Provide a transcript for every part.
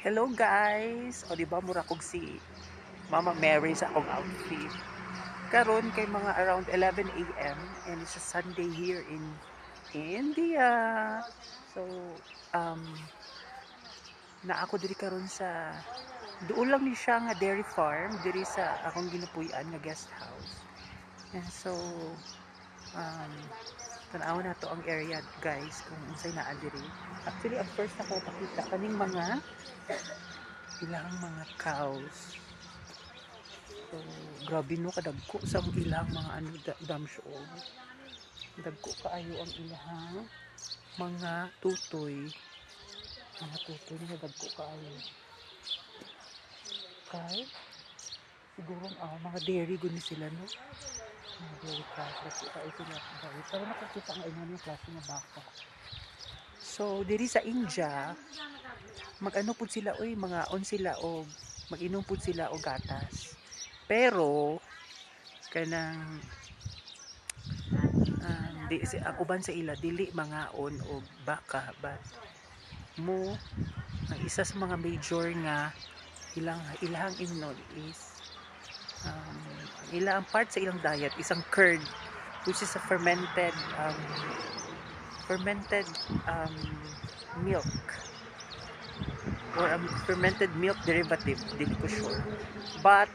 Hello guys! O diba mura kog si Mama Mary sa akong outfit. Karon kay mga around 11 a.m. and it's a Sunday here in India. So, um, na ako diri karon sa duol lang ni siya nga dairy farm diri sa akong ginupuy-an nga guest house. And so, um, tanaw na to ang area guys kung unsay naa diri. Actually, ang first na ko pakita kaning mga ilang mga cows. So, grabe no kadagko sa ilang mga ano damsyo. Dagko kaayo ang ilang mga tutoy. Mga tutoy na dagko kaayo. Kay siguro mga dairy guni sila no. Mga dairy cows dagko kaayo sila. Pero nakakita nga ina klase nga baka. So, diri sa India, mag-ano pud sila oy, mga on sila o mag-inom pud sila o gatas. Pero kanang di ang uban sa ila dili mga on o baka but mo ang isa sa mga major nga ilahang inon is ilang part sa ilang diet isang curd which is a fermented milk or a fermented milk derivative dili ko sure but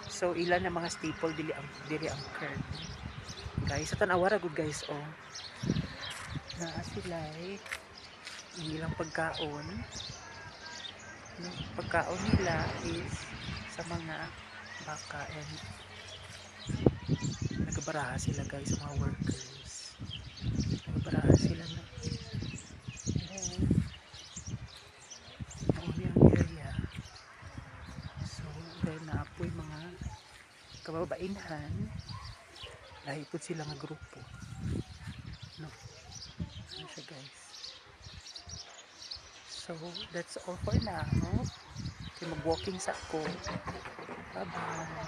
so ilan na mga staple dili ang curd guys sa tanawara good guys naa sila ang ilang pagkaon nila is sa mga baka and nagbaraha sila guys sa mga workers nagbaraha sila na then nauni ang area so then naapoy mga kababainhan lahipod sila nga grupo no ano siya guys so that's all for now no? Okay, mag walking sa ako bye bye